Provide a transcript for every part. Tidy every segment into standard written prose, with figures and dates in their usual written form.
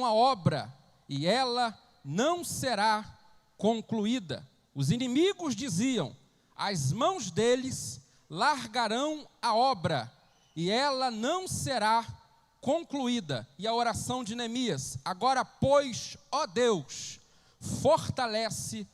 a obra e ela não será concluída. Os inimigos diziam: as mãos deles largarão a obra e ela não será concluída. E a oração de Neemias: agora, pois, ó Deus, fortalece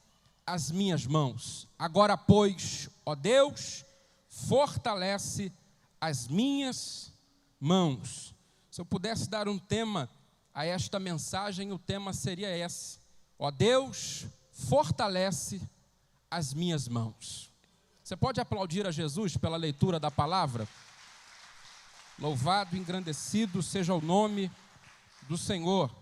as minhas mãos. Agora, pois, ó Deus, fortalece as minhas mãos. Se eu pudesse dar um tema a esta mensagem, o tema seria esse: ó Deus, fortalece as minhas mãos. Você pode aplaudir a Jesus pela leitura da palavra? Louvado e engrandecido seja o nome do Senhor.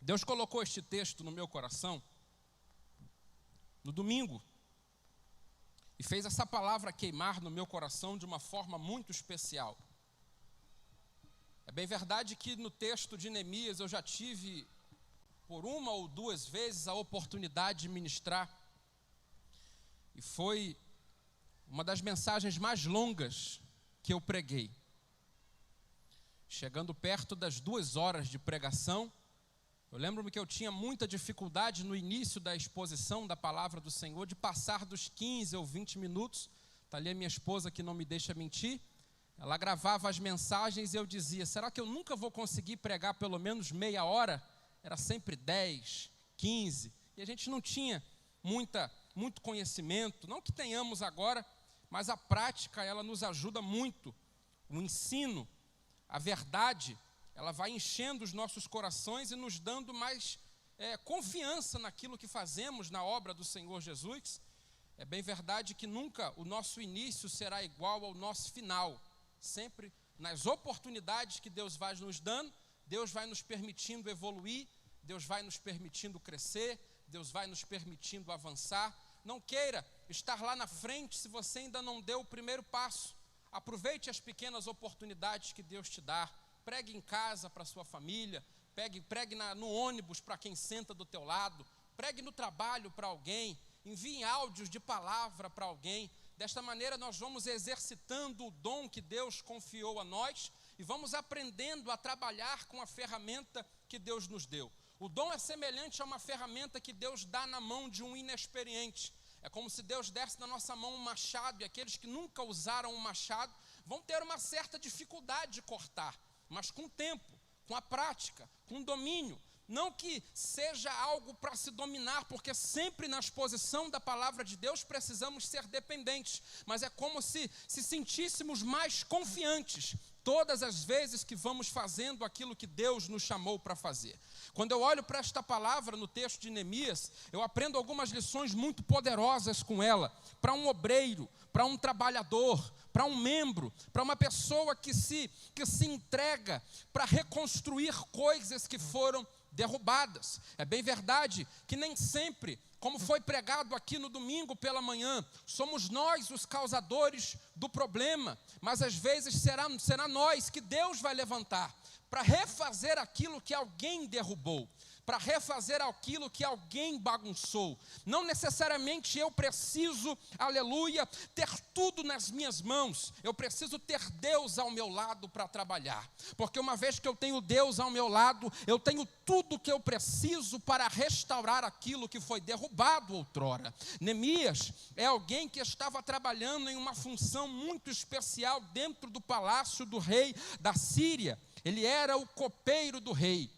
Deus colocou este texto no meu coração no domingo e fez essa palavra queimar no meu coração de uma forma muito especial. É bem verdade que no texto de Neemias eu já tive por uma ou duas vezes a oportunidade de ministrar, e foi uma das mensagens mais longas que eu preguei. Chegando perto das 2 horas de pregação, eu lembro-me que eu tinha muita dificuldade no início da exposição da palavra do Senhor, de passar dos 15 ou 20 minutos. Está ali a minha esposa que não me deixa mentir. Ela gravava as mensagens e eu dizia: será que eu nunca vou conseguir pregar pelo menos meia hora? Era sempre 10, 15, e a gente não tinha muito conhecimento. Não que tenhamos agora, mas a prática, ela nos ajuda muito. O ensino, a verdade, ela vai enchendo os nossos corações e nos dando mais confiança naquilo que fazemos na obra do Senhor Jesus. É bem verdade que nunca o nosso início será igual ao nosso final. Sempre nas oportunidades que Deus vai nos dando, Deus vai nos permitindo evoluir, Deus vai nos permitindo crescer, Deus vai nos permitindo avançar. Não queira estar lá na frente se você ainda não deu o primeiro passo. Aproveite as pequenas oportunidades que Deus te dá. Pregue em casa para a sua família, pregue no ônibus para quem senta do teu lado, pregue no trabalho para alguém, envie áudios de palavra para alguém. Desta maneira nós vamos exercitando o dom que Deus confiou a nós e vamos aprendendo a trabalhar com a ferramenta que Deus nos deu. O dom é semelhante a uma ferramenta que Deus dá na mão de um inexperiente. É como se Deus desse na nossa mão um machado, e aqueles que nunca usaram um machado vão ter uma certa dificuldade de cortar, mas com o tempo, com a prática, com o domínio. Não que seja algo para se dominar, porque sempre na exposição da palavra de Deus precisamos ser dependentes, mas é como se sentíssemos mais confiantes todas as vezes que vamos fazendo aquilo que Deus nos chamou para fazer. Quando eu olho para esta palavra no texto de Neemias, eu aprendo algumas lições muito poderosas com ela, para um obreiro, para um trabalhador, para um membro, para uma pessoa que se entrega para reconstruir coisas que foram derrubadas. É bem verdade que nem sempre, como foi pregado aqui no domingo pela manhã, somos nós os causadores do problema, mas às vezes será nós que Deus vai levantar para refazer aquilo que alguém derrubou, para refazer aquilo que alguém bagunçou. Não necessariamente eu preciso, aleluia, ter tudo nas minhas mãos. Eu preciso ter Deus ao meu lado para trabalhar. Porque uma vez que eu tenho Deus ao meu lado, eu tenho tudo que eu preciso para restaurar aquilo que foi derrubado outrora. Neemias é alguém que estava trabalhando em uma função muito especial dentro do palácio do rei da Síria. Ele era o copeiro do rei.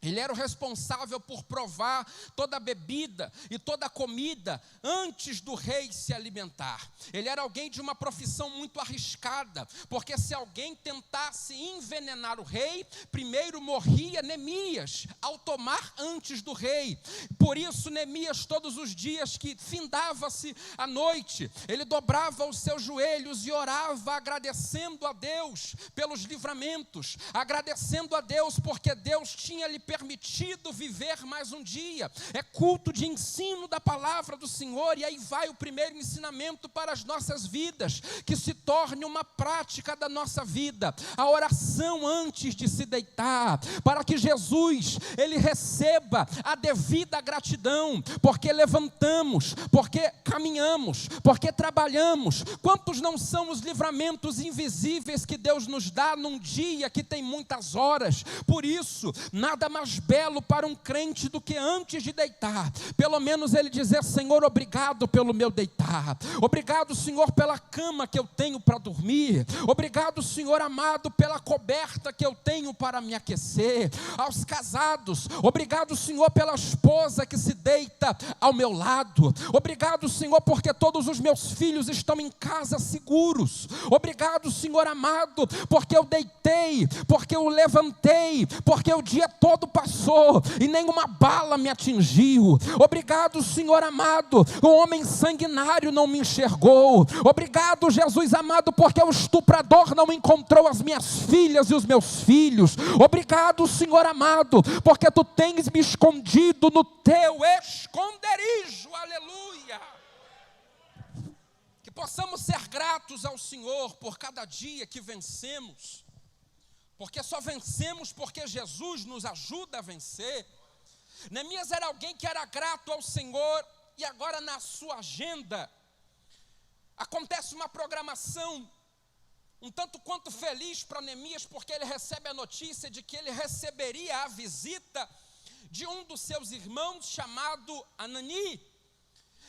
Ele era o responsável por provar toda a bebida e toda a comida antes do rei se alimentar. Ele era alguém de uma profissão muito arriscada, porque se alguém tentasse envenenar o rei, primeiro morria Neemias, ao tomar antes do rei. Por isso Neemias, todos os dias que findava-se a noite, ele dobrava os seus joelhos e orava, agradecendo a Deus pelos livramentos, agradecendo a Deus porque Deus tinha lhe permitido permitido viver mais um dia. É culto de ensino da palavra do Senhor, e aí vai o primeiro ensinamento para as nossas vidas, que se torne uma prática da nossa vida, a oração antes de se deitar, para que Jesus, ele receba a devida gratidão, porque levantamos, porque caminhamos, porque trabalhamos. Quantos não são os livramentos invisíveis que Deus nos dá num dia que tem muitas horas? Por isso, nada mais belo para um crente do que antes de deitar, pelo menos ele dizer: Senhor, obrigado pelo meu deitar, obrigado, Senhor, pela cama que eu tenho para dormir, obrigado, Senhor amado, pela coberta que eu tenho para me aquecer. Aos casados, obrigado, Senhor, pela esposa que se deita ao meu lado, obrigado, Senhor, porque todos os meus filhos estão em casa seguros, obrigado, Senhor amado, porque eu deitei, porque eu levantei, porque o dia todo passou e nenhuma bala me atingiu. Obrigado, Senhor amado, o homem sanguinário não me enxergou. Obrigado, Jesus amado, porque o estuprador não encontrou as minhas filhas e os meus filhos. Obrigado, Senhor amado, porque tu tens me escondido no teu esconderijo. Aleluia. Que possamos ser gratos ao Senhor por cada dia que vencemos, porque só vencemos porque Jesus nos ajuda a vencer. Neemias era alguém que era grato ao Senhor, e agora na sua agenda acontece uma programação um tanto quanto feliz para Neemias, porque ele recebe a notícia de que ele receberia a visita de um dos seus irmãos chamado Anani.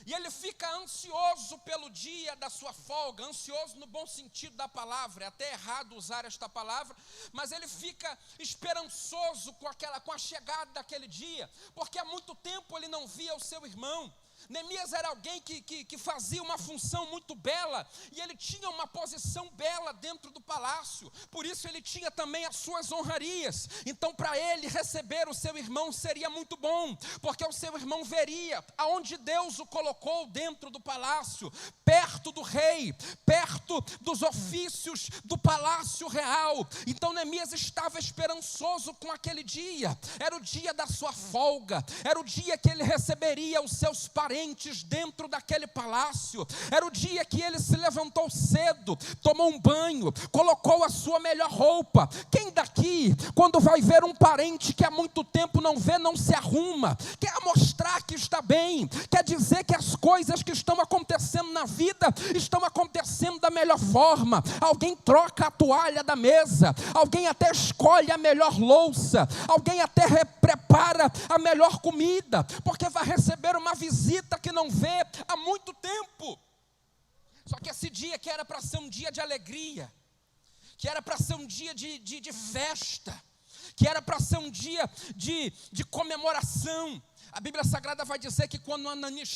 E ele fica ansioso pelo dia da sua folga, ansioso no bom sentido da palavra. É até errado usar esta palavra, mas ele fica esperançoso com a chegada daquele dia, porque há muito tempo ele não via o seu irmão. Neemias era alguém que fazia uma função muito bela, e ele tinha uma posição bela dentro do palácio, por isso ele tinha também as suas honrarias. Então para ele receber o seu irmão seria muito bom, porque o seu irmão veria aonde Deus o colocou dentro do palácio, perto do rei, perto dos ofícios do palácio real. Então Neemias estava esperançoso com aquele dia, era o dia da sua folga, era o dia que ele receberia os seus parentes dentro daquele palácio, era o dia que ele se levantou cedo, tomou um banho, colocou a sua melhor roupa. Quem daqui, quando vai ver um parente que há muito tempo não vê, não se arruma, quer mostrar que está bem, quer dizer que as coisas que estão acontecendo na vida estão acontecendo da melhor forma? Alguém troca a toalha da mesa, alguém até escolhe a melhor louça, alguém até prepara a melhor comida, porque vai receber uma visita que não vê há muito tempo. Só que esse dia, que era para ser um dia de alegria, que era para ser um dia de festa, que era para ser um dia de comemoração, a Bíblia Sagrada vai dizer que quando Anani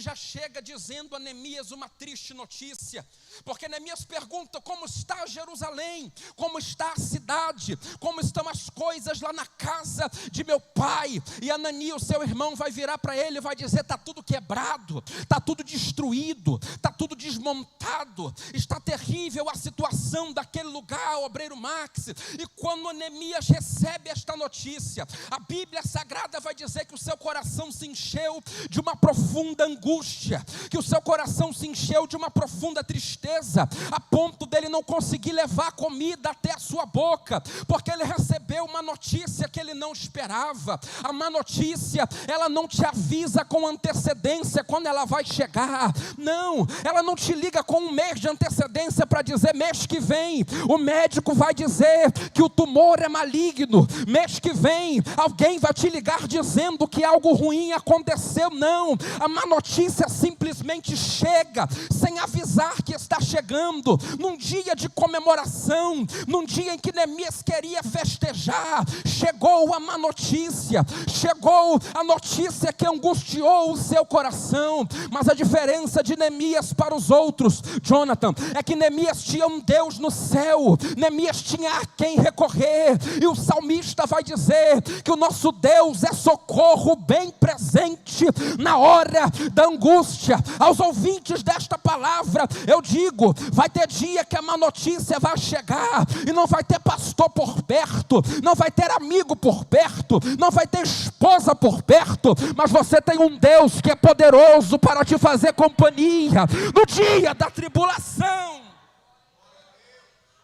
já chega dizendo a Neemias uma triste notícia, porque Neemias pergunta: como está Jerusalém? Como está a cidade? Como estão as coisas lá na casa de meu pai? E Anani, o seu irmão, vai virar para ele e vai dizer: está tudo quebrado, está tudo destruído, está tudo desmontado, está terrível a situação daquele lugar, obreiro Max. E quando Neemias recebe esta notícia, a Bíblia Sagrada vai dizer que o seu coração se encheu de uma profunda angústia, que o seu coração se encheu de uma profunda tristeza, a ponto dele não conseguir levar comida até a sua boca, porque ele recebeu uma notícia que ele não esperava. A má notícia, ela não te avisa com antecedência quando ela vai chegar, não, ela não te liga com um mês de antecedência para dizer: mês que vem o médico vai dizer que o tumor é maligno, mês que vem alguém vai te ligar dizendo que algo ruim aconteceu. Não, a má notícia simplesmente chega sem avisar que está chegando, num dia de comemoração, num dia em que Neemias queria festejar. Chegou a má notícia, chegou a notícia que angustiou o seu coração. Mas a diferença de Neemias para os outros, Jonathan, é que Neemias tinha um Deus no céu, Neemias tinha a quem recorrer, e o salmista vai dizer que o nosso Deus é socorro socorro bem presente na hora da angústia. Aos ouvintes desta palavra, eu digo, vai ter dia que a má notícia vai chegar, e não vai ter pastor por perto, não vai ter amigo por perto, não vai ter esposa por perto, mas você tem um Deus que é poderoso para te fazer companhia no dia da tribulação.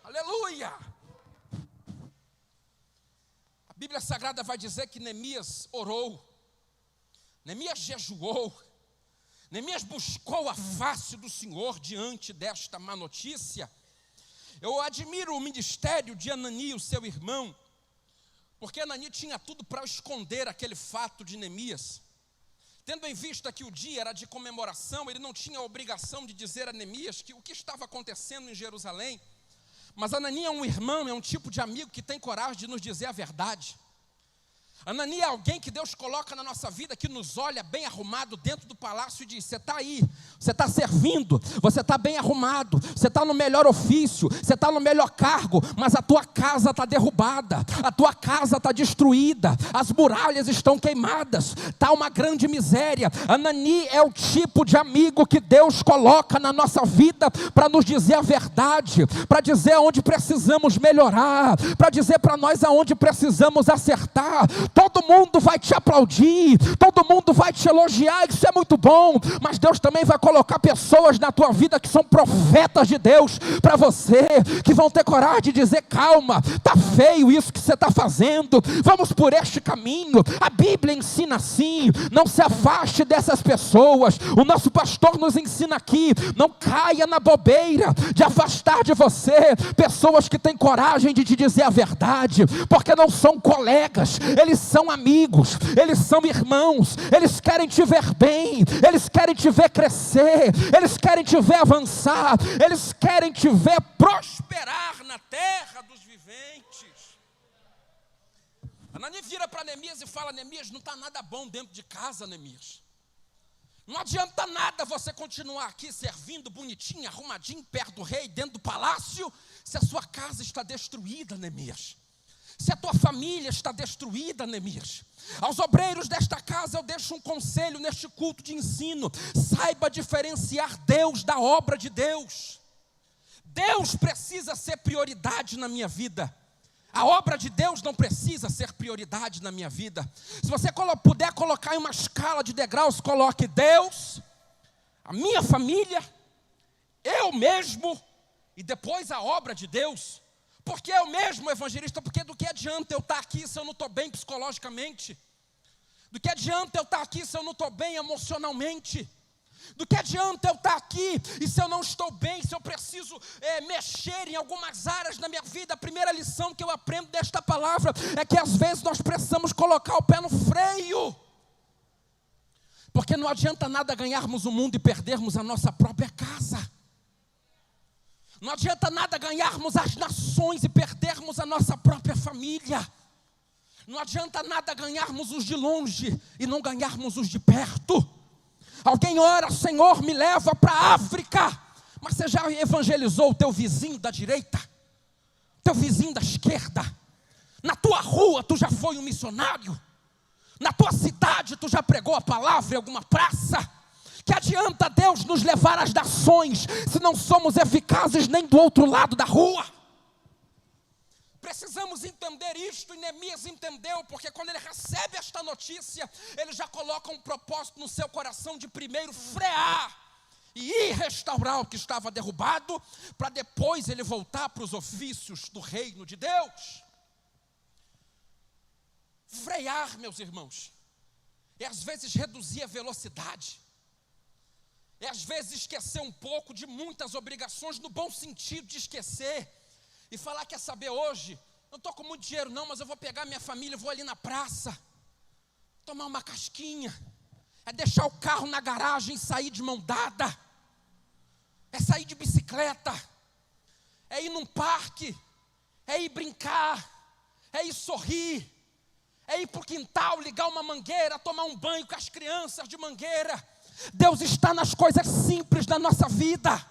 Aleluia! A Bíblia Sagrada vai dizer que Neemias orou, Neemias jejuou, Neemias buscou a face do Senhor diante desta má notícia. Eu admiro o ministério de Anani, o seu irmão, porque Anani tinha tudo para esconder aquele fato de Neemias. Tendo em vista que o dia era de comemoração, ele não tinha a obrigação de dizer a Neemias que o que estava acontecendo em Jerusalém. Mas Anani é um irmão, é um tipo de amigo que tem coragem de nos dizer a verdade. Anani é alguém que Deus coloca na nossa vida, que nos olha bem arrumado dentro do palácio e diz: você está aí, você está servindo, você está bem arrumado, você está no melhor ofício, você está no melhor cargo, mas a tua casa está derrubada, a tua casa está destruída, as muralhas estão queimadas, está uma grande miséria. Anani é o tipo de amigo que Deus coloca na nossa vida para nos dizer a verdade, para dizer aonde precisamos melhorar, para dizer para nós aonde precisamos acertar. Todo mundo vai te aplaudir, todo mundo vai te elogiar, isso é muito bom, mas Deus também vai colocar pessoas na tua vida que são profetas de Deus para você, que vão ter coragem de dizer: calma, está feio isso que você está fazendo, vamos por este caminho. A Bíblia ensina assim, não se afaste dessas pessoas. O nosso pastor nos ensina aqui, não caia na bobeira de afastar de você pessoas que têm coragem de te dizer a verdade, porque não são colegas, eles são amigos, eles são irmãos, eles querem te ver bem, eles querem te ver crescer, eles querem te ver avançar, eles querem te ver prosperar na terra dos viventes. Anani vira para Neemias e fala: Neemias, não está nada bom dentro de casa, Neemias. Não adianta nada você continuar aqui servindo bonitinho, arrumadinho, perto do rei, dentro do palácio, se a sua casa está destruída, Neemias. Se a tua família está destruída, Neemias. Aos obreiros desta casa eu deixo um conselho neste culto de ensino: saiba diferenciar Deus da obra de Deus. Deus precisa ser prioridade na minha vida, a obra de Deus não precisa ser prioridade na minha vida. Se você puder colocar em uma escala de degraus, coloque Deus, a minha família, eu mesmo, e depois a obra de Deus. Porque eu mesmo, evangelista, porque do que adianta eu estar aqui se eu não estou bem psicologicamente? Do que adianta eu estar aqui se eu não estou bem emocionalmente? Do que adianta eu estar aqui e se eu não estou bem, se eu preciso mexer em algumas áreas da minha vida? A primeira lição que eu aprendo desta palavra é que às vezes nós precisamos colocar o pé no freio. Porque não adianta nada ganharmos o mundo e perdermos a nossa própria casa. Não adianta nada ganharmos as nações e perdermos a nossa própria família. Não adianta nada ganharmos os de longe e não ganharmos os de perto. Alguém ora: Senhor, me leva para a África. Mas você já evangelizou o teu vizinho da direita? Teu vizinho da esquerda? Na tua rua tu já foi um missionário? Na tua cidade tu já pregou a palavra em alguma praça? Que adianta Deus nos levar às nações se não somos eficazes nem do outro lado da rua? Precisamos entender isto, e Neemias entendeu, porque quando ele recebe esta notícia, ele já coloca um propósito no seu coração de primeiro frear e ir restaurar o que estava derrubado, para depois ele voltar para os ofícios do reino de Deus. Frear, meus irmãos, é às vezes reduzir a velocidade, é às vezes esquecer um pouco de muitas obrigações, no bom sentido de esquecer, e falar: quer saber, hoje, não estou com muito dinheiro não, mas eu vou pegar minha família, vou ali na praça, tomar uma casquinha, é deixar o carro na garagem e sair de mão dada, é sair de bicicleta, é ir num parque, é ir brincar, é ir sorrir, é ir para o quintal, ligar uma mangueira, tomar um banho com as crianças de mangueira. Deus está nas coisas simples da nossa vida.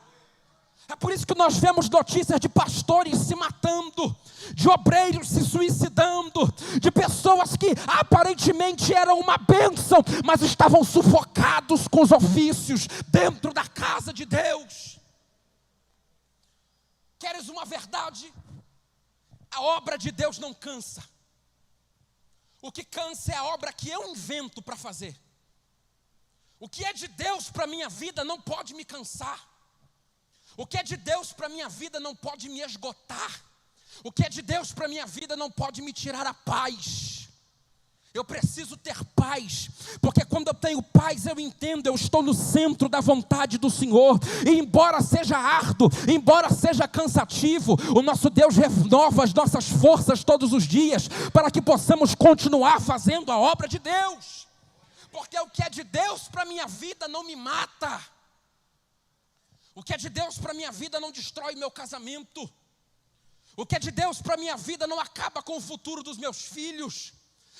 É por isso que nós vemos notícias de pastores se matando, de obreiros se suicidando, de pessoas que aparentemente eram uma bênção, mas estavam sufocados com os ofícios dentro da casa de Deus. Queres uma verdade? A obra de Deus não cansa. O que cansa é a obra que eu invento para fazer. O que é de Deus para a minha vida não pode me cansar. O que é de Deus para a minha vida não pode me esgotar. O que é de Deus para a minha vida não pode me tirar a paz. Eu preciso ter paz, porque quando eu tenho paz eu entendo, eu estou no centro da vontade do Senhor. E embora seja árduo, embora seja cansativo, o nosso Deus renova as nossas forças todos os dias, para que possamos continuar fazendo a obra de Deus. Porque o que é de Deus para a minha vida não me mata. O que é de Deus para a minha vida não destrói meu casamento. O que é de Deus para a minha vida não acaba com o futuro dos meus filhos.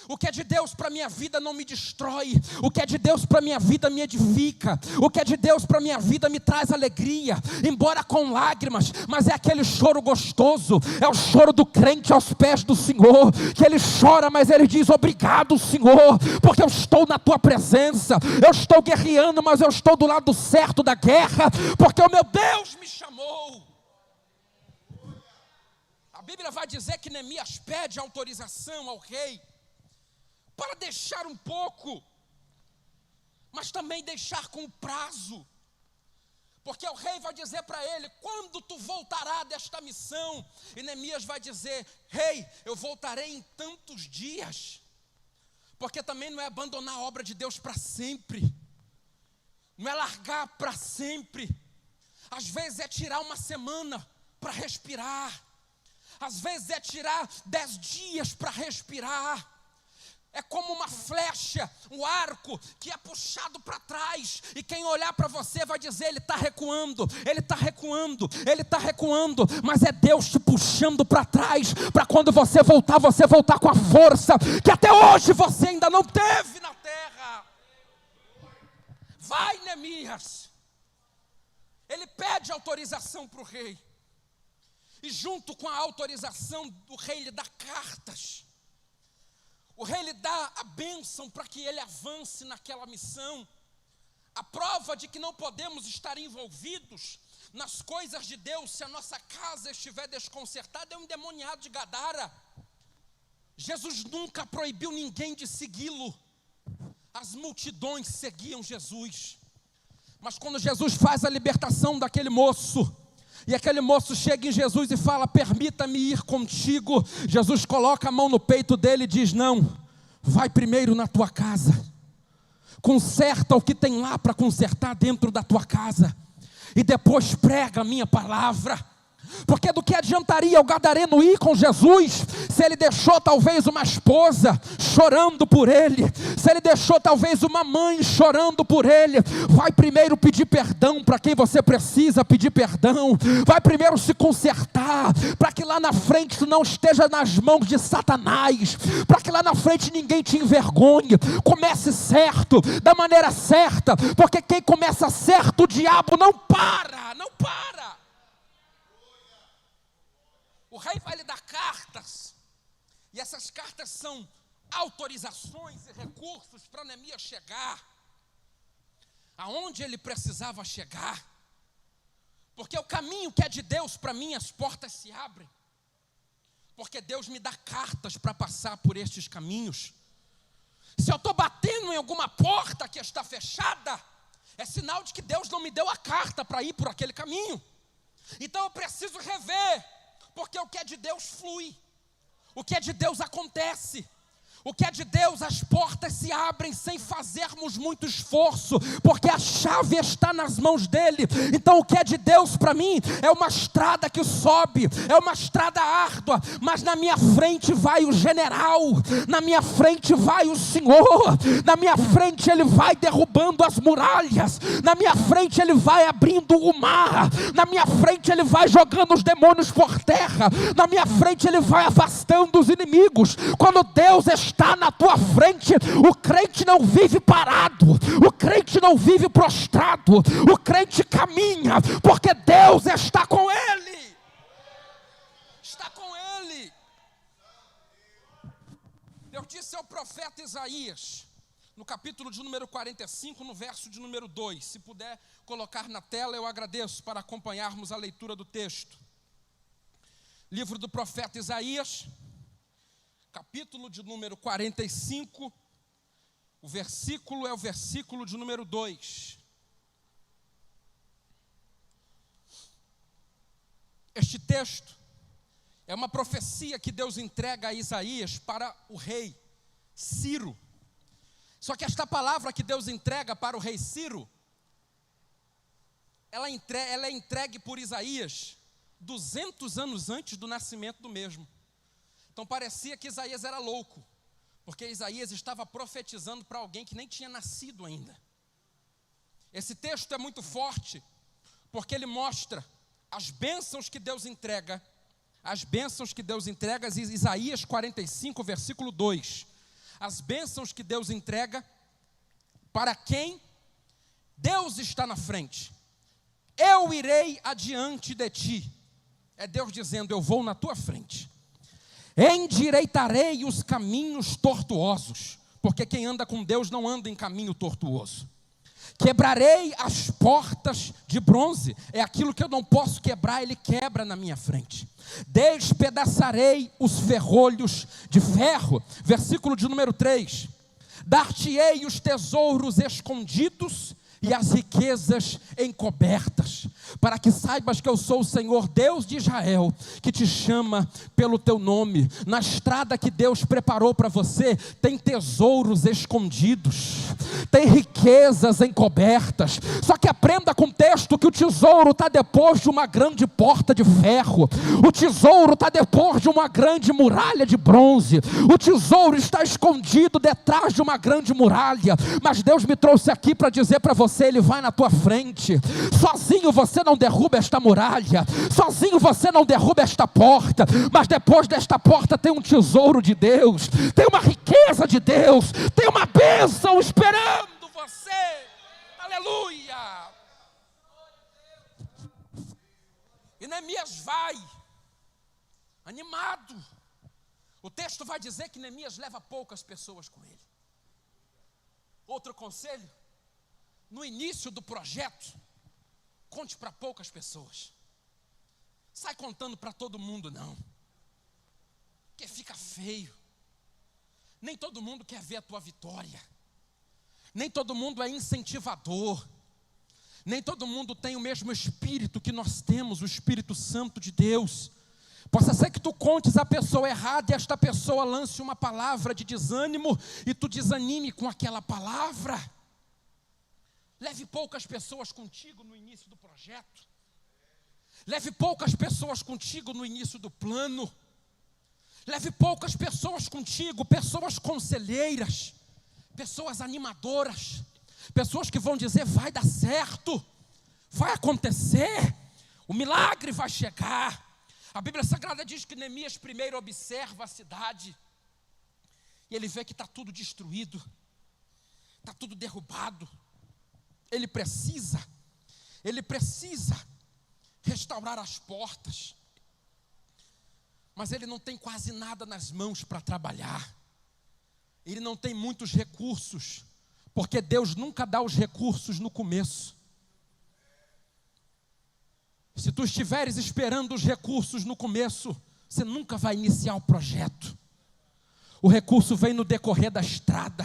O que é de Deus para a minha vida não me destrói. O que é de Deus para a minha vida me edifica. O que é de Deus para a minha vida me traz alegria, embora com lágrimas, mas é aquele choro gostoso. É o choro do crente aos pés do Senhor, que ele chora, mas ele diz: obrigado, Senhor, porque eu estou na tua presença. Eu estou guerreando, mas eu estou do lado certo da guerra, porque o meu Deus me chamou. A Bíblia vai dizer que Neemias pede autorização ao rei para deixar um pouco, mas também deixar com prazo, porque o rei vai dizer para ele: quando tu voltará desta missão? E Neemias vai dizer: rei, eu voltarei em tantos dias, porque também não é abandonar a obra de Deus para sempre, não é largar para sempre. Às vezes é tirar uma semana para respirar, às vezes é tirar 10 dias para respirar. É como uma flecha, um arco que é puxado para trás, e quem olhar para você vai dizer: ele está recuando, ele está recuando, ele está recuando, mas é Deus te puxando para trás, para quando você voltar com a força que até hoje você ainda não teve na terra. Vai, Neemias. Ele pede autorização para o rei, e junto com a autorização, o rei lhe dá cartas. O rei lhe dá a bênção para que ele avance naquela missão. A prova de que não podemos estar envolvidos nas coisas de Deus se a nossa casa estiver desconcertada é um endemoniado de Gadara. Jesus nunca proibiu ninguém de segui-lo. As multidões seguiam Jesus. Mas quando Jesus faz a libertação daquele moço, e aquele moço chega em Jesus e fala: permita-me ir contigo, Jesus coloca a mão no peito dele e diz: não, vai primeiro na tua casa, conserta o que tem lá para consertar dentro da tua casa, e depois prega a minha palavra. Porque do que adiantaria o gadareno ir com Jesus, se ele deixou talvez uma esposa chorando por ele, se ele deixou talvez uma mãe chorando por ele? Vai primeiro pedir perdão para quem você precisa pedir perdão, vai primeiro se consertar, para que lá na frente tu não esteja nas mãos de Satanás, para que lá na frente ninguém te envergonhe. Comece certo, da maneira certa, porque quem começa certo, o diabo não para, não para. O rei vai lhe dar cartas, e essas cartas são autorizações e recursos para Neemias chegar aonde ele precisava chegar. Porque o caminho que é de Deus para mim, as portas se abrem, porque Deus me dá cartas para passar por estes caminhos. Se eu estou batendo em alguma porta que está fechada, é sinal de que Deus não me deu a carta para ir por aquele caminho. Então eu preciso rever, porque o que é de Deus flui, o que é de Deus acontece, o que é de Deus, as portas se abrem sem fazermos muito esforço, porque a chave está nas mãos dele. Então o que é de Deus para mim é uma estrada que sobe, é uma estrada árdua, mas na minha frente vai o general, na minha frente vai o Senhor, na minha frente ele vai derrubando as muralhas, na minha frente ele vai abrindo o mar, na minha frente ele vai jogando os demônios por terra, na minha frente ele vai afastando os inimigos. Quando Deus está na tua frente, o crente não vive parado, o crente não vive prostrado, o crente caminha, porque Deus está com ele, está com ele. Deus disse ao profeta Isaías, no capítulo de número 45, no verso de número 2. Se puder colocar na tela, eu agradeço, para acompanharmos a leitura do texto. Livro do profeta Isaías, capítulo de número 45, o versículo é o versículo de número 2. Este texto é uma profecia que Deus entrega a Isaías para o rei Ciro. Só que esta palavra que Deus entrega para o rei Ciro, ela é entregue por Isaías 200 anos antes do nascimento do mesmo. Então parecia que Isaías era louco, porque Isaías estava profetizando para alguém que nem tinha nascido ainda. Esse texto é muito forte, porque ele mostra as bênçãos que Deus entrega, Isaías 45, versículo 2. As bênçãos que Deus entrega para quem Deus está na frente. Eu irei adiante de ti. É Deus dizendo, eu vou na tua frente. Endireitarei os caminhos tortuosos, porque quem anda com Deus não anda em caminho tortuoso. Quebrarei as portas de bronze. É aquilo que eu não posso quebrar, Ele quebra na minha frente. Despedaçarei os ferrolhos de ferro. Versículo de número 3. Dar-te-ei os tesouros escondidos e as riquezas encobertas, para que saibas que eu sou o Senhor Deus de Israel, que te chama pelo teu nome. Na estrada que Deus preparou para você, tem tesouros escondidos, tem riquezas encobertas. Só que aprenda com o texto que o tesouro está depois de uma grande porta de ferro, o tesouro está depois de uma grande muralha de bronze, o tesouro está escondido detrás de uma grande muralha. Mas Deus me trouxe aqui para dizer para você, Ele vai na tua frente. Sozinho você não derruba esta muralha, sozinho você não derruba esta porta, mas depois desta porta tem um tesouro de Deus, tem uma riqueza de Deus, tem uma bênção esperando você. Aleluia! E Neemias vai animado. O texto vai dizer que Neemias leva poucas pessoas com ele. Outro conselho: no início do projeto, conte para poucas pessoas. Sai contando para todo mundo não, porque fica feio. Nem todo mundo quer ver a tua vitória, nem todo mundo é incentivador, nem todo mundo tem o mesmo espírito que nós temos, o Espírito Santo de Deus. Possa ser que tu contes a pessoa errada e esta pessoa lance uma palavra de desânimo e tu desanime com aquela palavra. Leve poucas pessoas contigo no início do projeto. Leve poucas pessoas contigo no início do plano. Leve poucas pessoas contigo, pessoas conselheiras, pessoas animadoras, pessoas que vão dizer, vai dar certo, vai acontecer, o milagre vai chegar. A Bíblia Sagrada diz que Neemias primeiro observa a cidade, e ele vê que está tudo destruído, está tudo derrubado. Ele precisa restaurar as portas, mas ele não tem quase nada nas mãos para trabalhar. Ele não tem muitos recursos, porque Deus nunca dá os recursos no começo. Se tu estiveres esperando os recursos no começo, você nunca vai iniciar o projeto. O recurso vem no decorrer da estrada.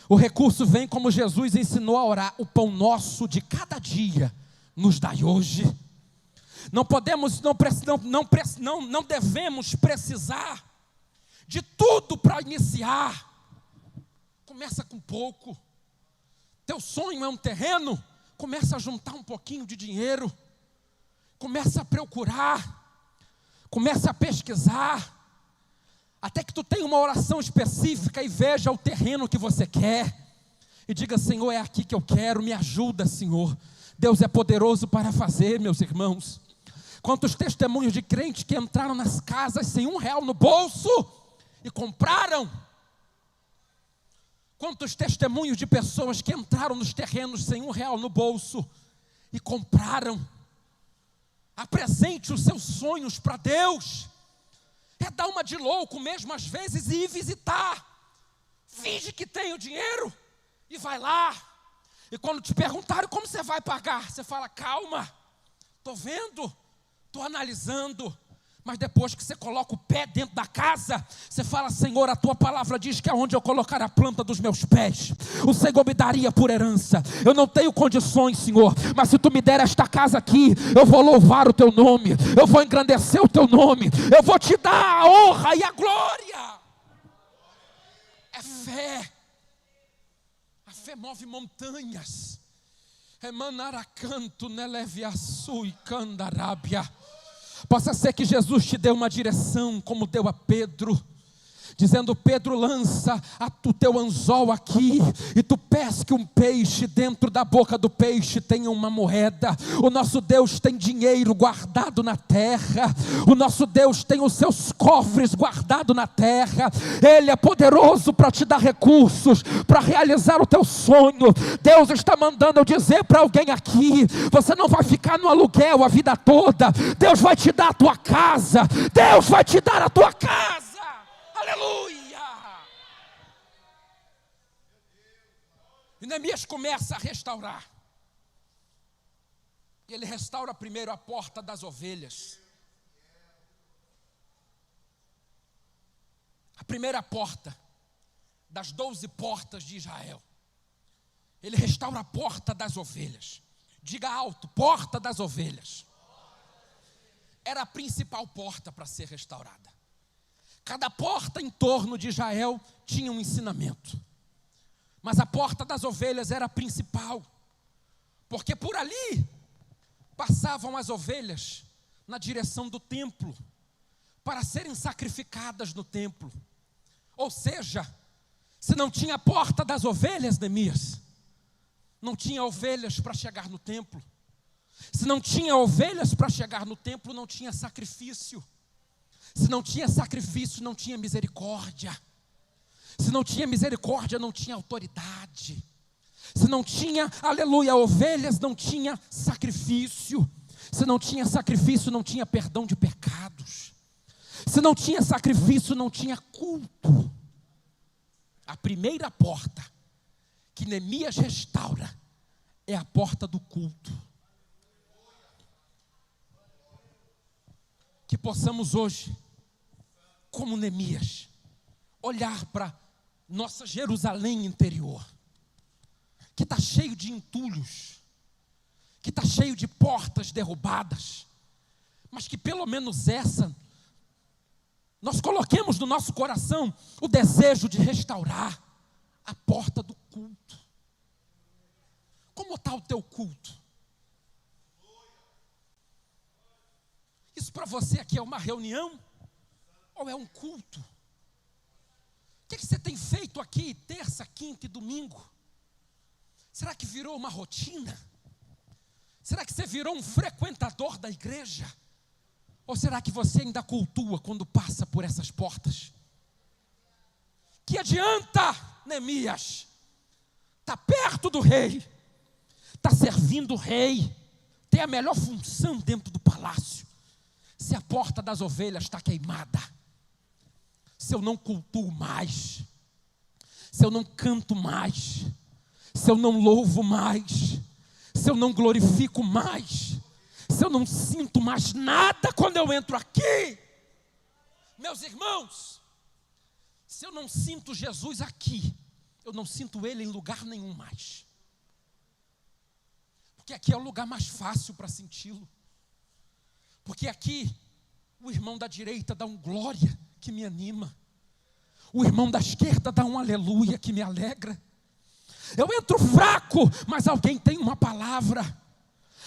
O recurso vem como Jesus ensinou a orar: o pão nosso de cada dia nos dai hoje. Não devemos precisar de tudo para iniciar. Começa com pouco. Teu sonho é um terreno? Começa a juntar um pouquinho de dinheiro. Começa a procurar. Começa a pesquisar. Até que tu tenha uma oração específica e veja o terreno que você quer. E diga: Senhor, é aqui que eu quero, me ajuda, Senhor. Deus é poderoso para fazer, meus irmãos. Quantos testemunhos de crentes que entraram nas casas sem R$1 no bolso e compraram. Quantos testemunhos de pessoas que entraram nos terrenos sem R$1 no bolso e compraram. Apresente os seus sonhos para Deus. É dar uma de louco mesmo às vezes e ir visitar. Finge que tem o dinheiro e vai lá. E quando te perguntarem como você vai pagar, você fala, calma, estou vendo, estou analisando. Mas depois que você coloca o pé dentro da casa, você fala, Senhor, a tua palavra diz que aonde eu colocar a planta dos meus pés, o Senhor me daria por herança. Eu não tenho condições, Senhor, mas se tu me der esta casa aqui, eu vou louvar o teu nome, eu vou engrandecer o teu nome, eu vou te dar a honra e a glória. É fé. A fé move montanhas. Emanaracanto neleviaçu e candarábia. Possa ser que Jesus te dê uma direção, como deu a Pedro, dizendo, Pedro, lança o teu anzol aqui, e tu pesque um peixe, dentro da boca do peixe tem uma moeda. O nosso Deus tem dinheiro guardado na terra, o nosso Deus tem os seus cofres guardados na terra, Ele é poderoso para te dar recursos, para realizar o teu sonho. Deus está mandando eu dizer para alguém aqui, você não vai ficar no aluguel a vida toda, Deus vai te dar a tua casa, Deus vai te dar a tua casa. Aleluia! E Neemias começa a restaurar. E ele restaura primeiro a porta das ovelhas. A primeira porta das 12 portas de Israel. Ele restaura a porta das ovelhas. Diga alto, porta das ovelhas. Era a principal porta para ser restaurada. Cada porta em torno de Israel tinha um ensinamento. Mas a porta das ovelhas era a principal. Porque por ali passavam as ovelhas na direção do templo, para serem sacrificadas no templo. Ou seja, se não tinha a porta das ovelhas, Neemias, não tinha ovelhas para chegar no templo. Se não tinha ovelhas para chegar no templo, não tinha sacrifício. Se não tinha sacrifício, não tinha misericórdia. Se não tinha misericórdia, não tinha autoridade. Se não tinha, aleluia, ovelhas, não tinha sacrifício. Se não tinha sacrifício, não tinha perdão de pecados. Se não tinha sacrifício, não tinha culto. A primeira porta que Neemias restaura é a porta do culto. Que possamos hoje, como Neemias, olhar para nossa Jerusalém interior, que está cheio de entulhos, que está cheio de portas derrubadas, mas que pelo menos essa, nós coloquemos no nosso coração o desejo de restaurar a porta do culto. Como está o teu culto? Isso para você aqui é uma reunião ou é um culto? O que você tem feito aqui terça, quinta e domingo? Será que virou uma rotina? Será que você virou um frequentador da igreja? Ou será que você ainda cultua quando passa por essas portas? Que adianta, Neemias? Está perto do rei, está servindo o rei, tem a melhor função dentro do palácio. Se a porta das ovelhas está queimada, se eu não cultuo mais, se eu não canto mais, se eu não louvo mais, se eu não glorifico mais, se eu não sinto mais nada quando eu entro aqui, meus irmãos, se eu não sinto Jesus aqui, eu não sinto Ele em lugar nenhum mais. Porque aqui é o lugar mais fácil para senti-lo. Porque aqui, o irmão da direita dá um glória que me anima. O irmão da esquerda dá um aleluia que me alegra. Eu entro fraco, mas alguém tem uma palavra.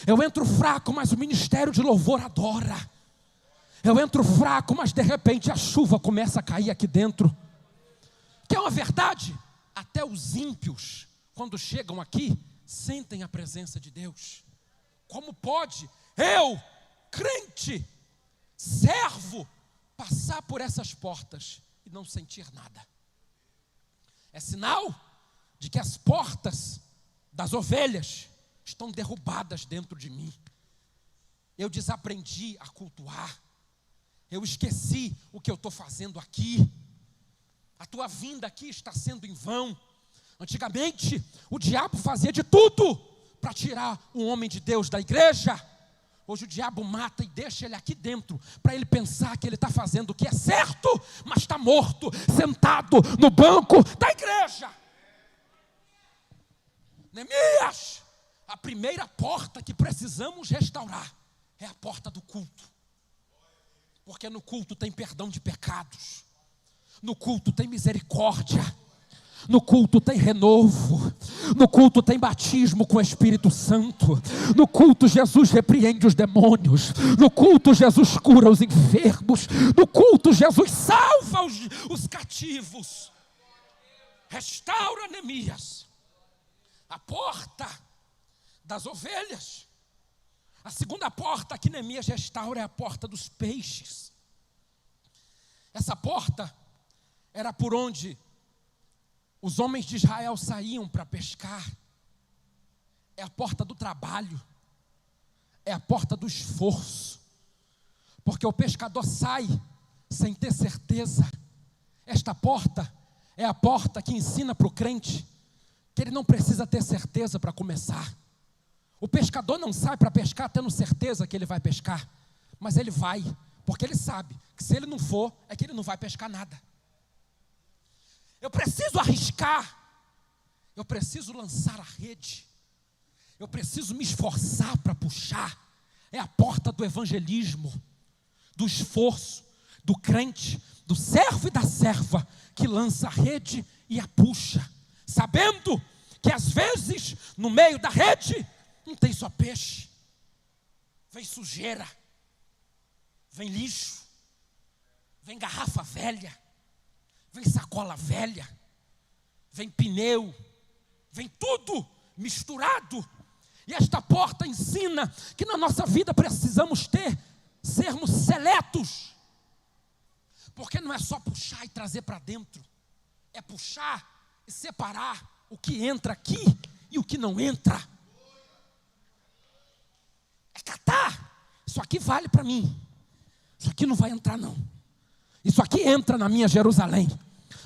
Eu entro fraco, mas o ministério de louvor adora. Eu entro fraco, mas de repente a chuva começa a cair aqui dentro. Que é uma verdade. Até os ímpios, quando chegam aqui, sentem a presença de Deus. Como pode eu, crente, servo, passar por essas portas e não sentir nada? É sinal de que as portas das ovelhas estão derrubadas dentro de mim. Eu desaprendi a cultuar. Eu esqueci o que eu estou fazendo aqui. A tua vinda aqui está sendo em vão. Antigamente, o diabo fazia de tudo para tirar um homem de Deus da igreja. Hoje o diabo mata e deixa ele aqui dentro, para ele pensar que ele está fazendo o que é certo, mas está morto, sentado no banco da igreja. Neemias, a primeira porta que precisamos restaurar é a porta do culto. Porque no culto tem perdão de pecados, no culto tem misericórdia, no culto tem renovo, no culto tem batismo com o Espírito Santo, no culto Jesus repreende os demônios, no culto Jesus cura os enfermos, no culto Jesus salva os cativos. Restaura, Neemias, a porta das ovelhas. A segunda porta que Neemias restaura é a porta dos peixes. Essa porta era por onde os homens de Israel saíam para pescar. É a porta do trabalho, é a porta do esforço, porque o pescador sai sem ter certeza. Esta porta é a porta que ensina para o crente que ele não precisa ter certeza para começar. O pescador não sai para pescar tendo certeza que ele vai pescar, mas ele vai, porque ele sabe que se ele não for, é que ele não vai pescar nada. Eu preciso arriscar, eu preciso lançar a rede, eu preciso me esforçar para puxar. É a porta do evangelismo, do esforço, do crente, do servo e da serva, que lança a rede e a puxa, sabendo que às vezes no meio da rede não tem só peixe, vem sujeira, vem lixo, vem garrafa velha, vem sacola velha, vem pneu, vem tudo misturado. E esta porta ensina que na nossa vida precisamos sermos seletos, porque não é só puxar e trazer para dentro, é puxar e separar o que entra aqui e o que não entra. É catar, isso aqui vale para mim, isso aqui não vai entrar não. Isso aqui entra na minha Jerusalém,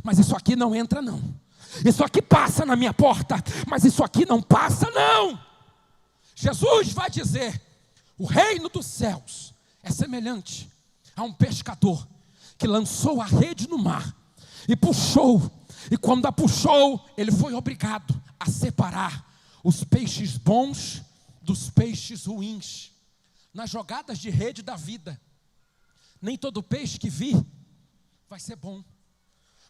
mas isso aqui não entra não. Isso aqui passa na minha porta, mas isso aqui não passa não. Jesus vai dizer: o reino dos céus é semelhante a um pescador que lançou a rede no mar e puxou, e quando a puxou, ele foi obrigado a separar os peixes bons dos peixes ruins. Nas jogadas de rede da vida, nem todo peixe que vir vai ser bom,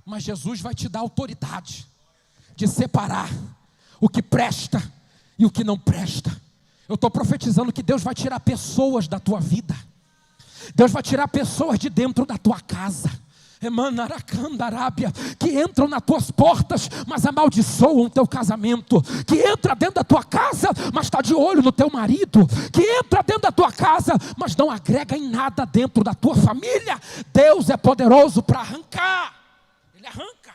mas Jesus vai te dar autoridade de separar o que presta e o que não presta. Eu estou profetizando que Deus vai tirar pessoas da tua vida, Deus vai tirar pessoas de dentro da tua casa, que entram nas tuas portas, mas amaldiçoam o teu casamento, que entra dentro da tua casa, mas está de olho no teu marido, que entra dentro da tua casa, mas não agrega em nada dentro da tua família. Deus é poderoso para arrancar. Ele arranca,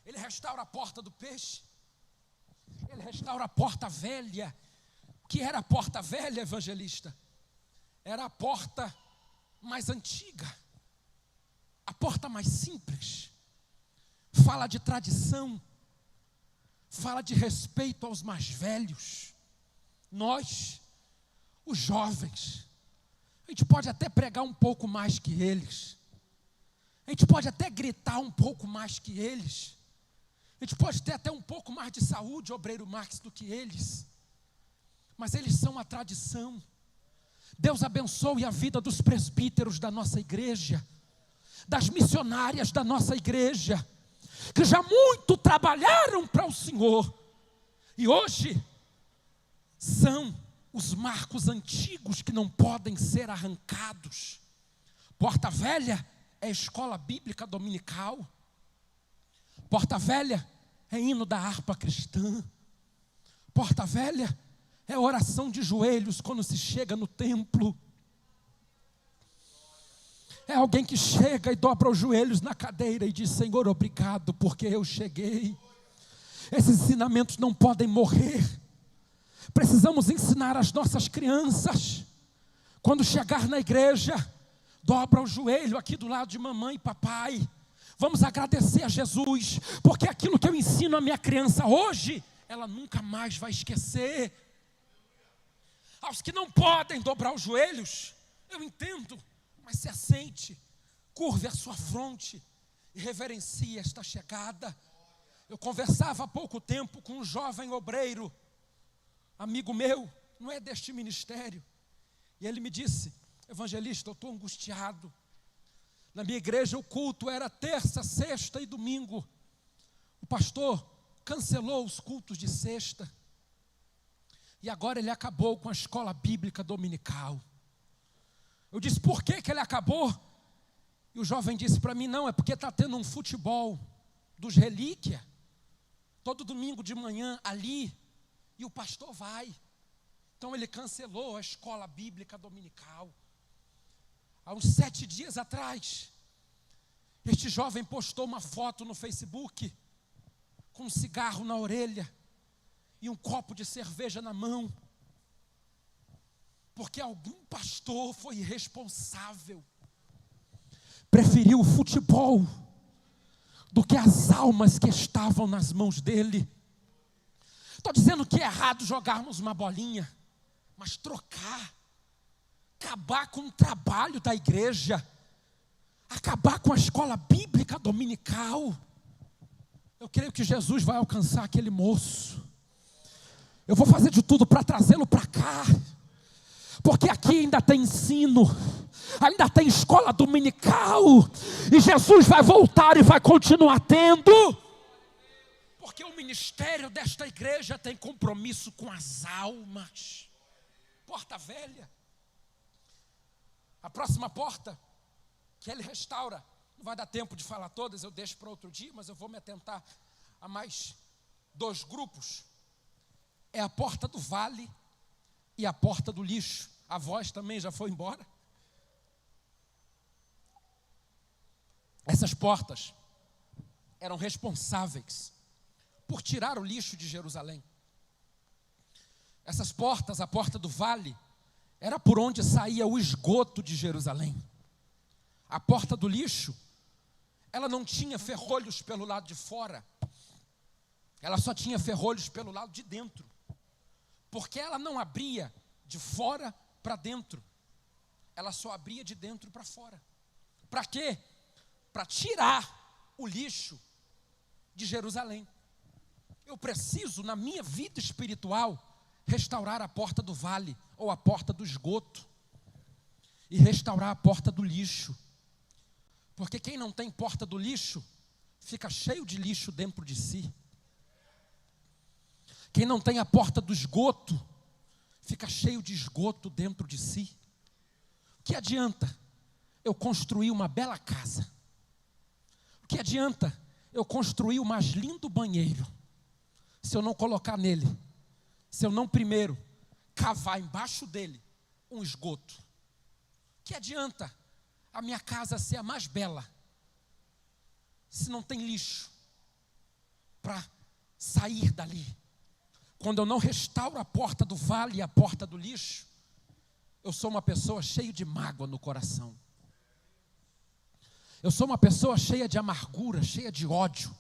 Ele restaura a porta do peixe, Ele restaura a porta velha. O que era a porta velha, evangelista? Era a porta mais antiga, a porta mais simples. Fala de tradição, fala de respeito aos mais velhos. Nós, os jovens, a gente pode até pregar um pouco mais que eles, a gente pode até gritar um pouco mais que eles, a gente pode ter até um pouco mais de saúde, obreiro Marx, do que eles, mas eles são a tradição. Deus abençoe a vida dos presbíteros da nossa igreja, das missionárias da nossa igreja, que já muito trabalharam para o Senhor, e hoje são os marcos antigos que não podem ser arrancados. Porta velha é escola bíblica dominical, porta velha é hino da harpa cristã, porta velha é oração de joelhos quando se chega no templo. É alguém que chega e dobra os joelhos na cadeira e diz: Senhor, obrigado porque eu cheguei. Esses ensinamentos não podem morrer. Precisamos ensinar as nossas crianças, quando chegar na igreja, dobra o joelho aqui do lado de mamãe e papai. Vamos agradecer a Jesus, porque aquilo que eu ensino à minha criança hoje, ela nunca mais vai esquecer. Aos que não podem dobrar os joelhos, eu entendo, mas se assente, curve a sua fronte e reverencie esta chegada. Eu conversava há pouco tempo com um jovem obreiro, amigo meu, não é deste ministério, e ele me disse: evangelista, eu estou angustiado. Na minha igreja o culto era terça, sexta e domingo. O pastor cancelou os cultos de sexta. E agora ele acabou com a escola bíblica dominical. Eu disse: por que ele acabou? E o jovem disse para mim: não, é porque está tendo um futebol dos Relíquia, todo domingo de manhã ali, e o pastor vai. Então ele cancelou a escola bíblica dominical. Há uns 7 dias atrás, este jovem postou uma foto no Facebook, com um cigarro na orelha e um copo de cerveja na mão, porque algum pastor foi irresponsável, preferiu o futebol do que as almas que estavam nas mãos dele. Estou dizendo que é errado jogarmos uma bolinha, mas trocar, acabar com o trabalho da igreja, acabar com a escola bíblica dominical. Eu creio que Jesus vai alcançar aquele moço. Eu vou fazer de tudo para trazê-lo para cá, porque aqui ainda tem ensino, ainda tem escola dominical, e Jesus vai voltar e vai continuar tendo, porque o ministério desta igreja tem compromisso com as almas. Porta velha, a próxima porta que ele restaura, não vai dar tempo de falar todas, eu deixo para outro dia, mas eu vou me atentar a mais 2 grupos. É a porta do vale e a porta do lixo. A voz também já foi embora. Essas portas eram responsáveis por tirar o lixo de Jerusalém. Essas portas, a porta do vale, era por onde saía o esgoto de Jerusalém. A porta do lixo, ela não tinha ferrolhos pelo lado de fora, ela só tinha ferrolhos pelo lado de dentro, porque ela não abria de fora para dentro, ela só abria de dentro para fora. Para quê? Para tirar o lixo de Jerusalém. Eu preciso, na minha vida espiritual, restaurar a porta do vale, ou a porta do esgoto, e restaurar a porta do lixo, porque quem não tem porta do lixo, fica cheio de lixo dentro de si. Quem não tem a porta do esgoto, fica cheio de esgoto dentro de si. O que adianta eu construir uma bela casa? O que adianta eu construir o mais lindo banheiro, se eu não colocar nele, se eu não primeiro cavar embaixo dele um esgoto? O que adianta a minha casa ser a mais bela, se não tem lixo para sair dali? Quando eu não restauro a porta do vale e a porta do lixo, eu sou uma pessoa cheia de mágoa no coração. Eu sou uma pessoa cheia de amargura, cheia de ódio,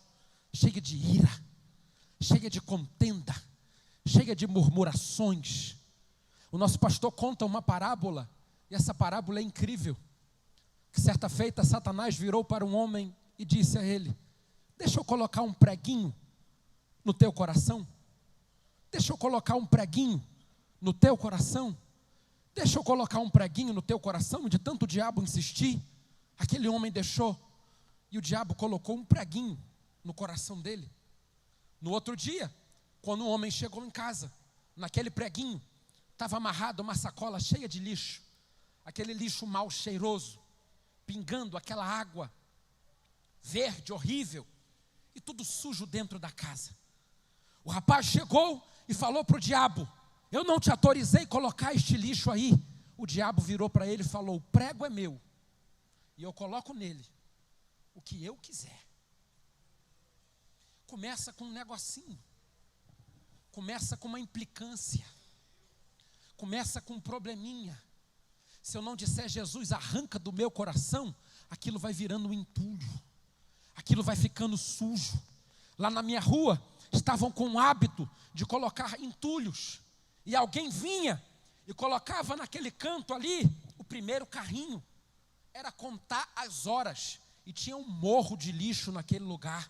cheia de ira, cheia de contenda, cheia de murmurações. O nosso pastor conta uma parábola, e essa parábola é incrível. Que certa feita Satanás virou para um homem e disse a ele: deixa eu colocar um preguinho no teu coração. Deixa eu colocar um preguinho no teu coração. Deixa eu colocar um preguinho no teu coração. De tanto o diabo insistir, aquele homem deixou, e o diabo colocou um preguinho no coração dele. No outro dia, quando o homem chegou em casa, naquele preguinho estava amarrado uma sacola cheia de lixo, aquele lixo mal cheiroso, pingando aquela água verde, horrível, e tudo sujo dentro da casa. O rapaz chegou e falou para o diabo: eu não te autorizei colocar este lixo aí. O diabo virou para ele e falou: o prego é meu, e eu coloco nele o que eu quiser. Começa com um negocinho, começa com uma implicância, começa com um probleminha. Se eu não disser Jesus, arranca do meu coração, aquilo vai virando um entulho, aquilo vai ficando sujo. Lá na minha rua, estavam com o hábito de colocar entulhos, e alguém vinha e colocava naquele canto ali o primeiro carrinho. Era contar as horas, e tinha um morro de lixo naquele lugar,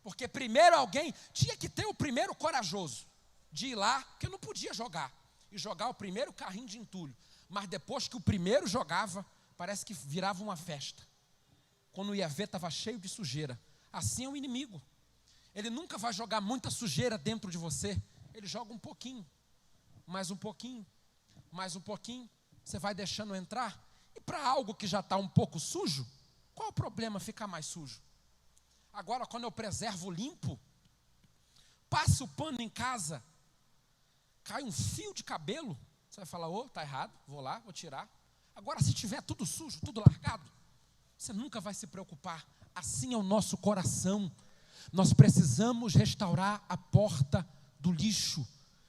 porque primeiro alguém tinha que ter o primeiro corajoso de ir lá, porque não podia jogar, e jogar o primeiro carrinho de entulho. Mas depois que o primeiro jogava, parece que virava uma festa. Quando ia ver, estava cheio de sujeira. Assim é o inimigo. Ele nunca vai jogar muita sujeira dentro de você. Ele joga um pouquinho, mais um pouquinho, mais um pouquinho. Você vai deixando entrar. E para algo que já está um pouco sujo, qual o problema ficar mais sujo? Agora, quando eu preservo limpo, passo o pano em casa, cai um fio de cabelo, você vai falar, tá errado, vou lá, vou tirar. Agora, se tiver tudo sujo, tudo largado, você nunca vai se preocupar. Assim é o nosso coração. Nós precisamos restaurar a porta do lixo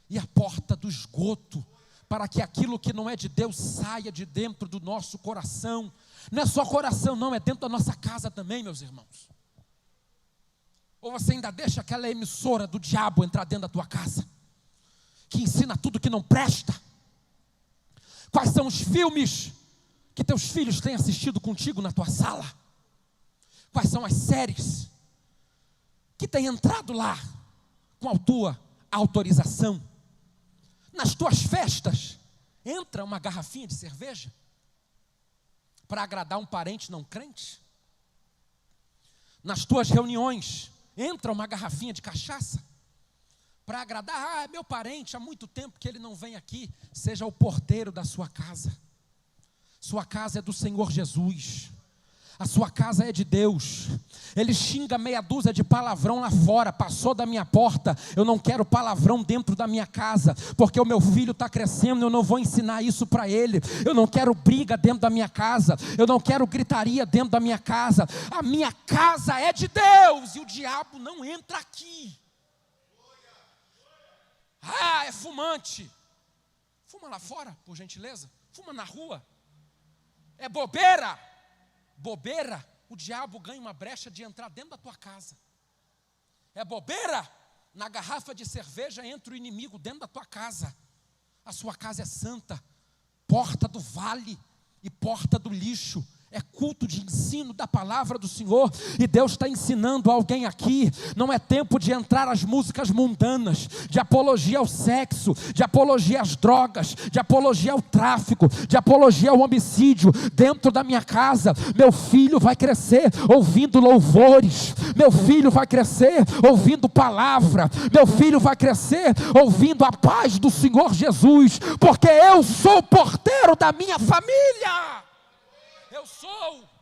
e a porta do esgoto, para que aquilo que não é de Deus saia de dentro do nosso coração. Não é só coração não, é dentro da nossa casa também, meus irmãos. Ou você ainda deixa aquela emissora do diabo entrar dentro da tua casa, que ensina tudo que não presta. Quais são os filmes que teus filhos têm assistido contigo na tua sala? Quais são as séries que têm entrado lá com a tua autorização? Nas tuas festas, entra uma garrafinha de cerveja para agradar um parente não crente? Nas tuas reuniões, entra uma garrafinha de cachaça para agradar, é meu parente, há muito tempo que ele não vem aqui. Seja o porteiro da sua casa. Sua casa é do Senhor Jesus. A sua casa é de Deus. Ele xinga meia dúzia de palavrão lá fora, passou da minha porta. Eu não quero palavrão dentro da minha casa, porque o meu filho está crescendo, eu não vou ensinar isso para ele. Eu não quero briga dentro da minha casa, eu não quero gritaria dentro da minha casa. A minha casa é de Deus e o diabo não entra aqui. É fumante. Fuma lá fora, por gentileza. Fuma na rua. É bobeira. Bobeira, o diabo ganha uma brecha de entrar dentro da tua casa. É bobeira, na garrafa de cerveja entra o inimigo dentro da tua casa. A sua casa é santa, porta do vale e porta do lixo. É culto de ensino da palavra do Senhor, e Deus está ensinando alguém aqui. Não é tempo de entrar as músicas mundanas, de apologia ao sexo, de apologia às drogas, de apologia ao tráfico, de apologia ao homicídio dentro da minha casa. Meu filho vai crescer ouvindo louvores, meu filho vai crescer ouvindo palavra, meu filho vai crescer ouvindo a paz do Senhor Jesus, porque eu sou o porteiro da minha família. Eu sou.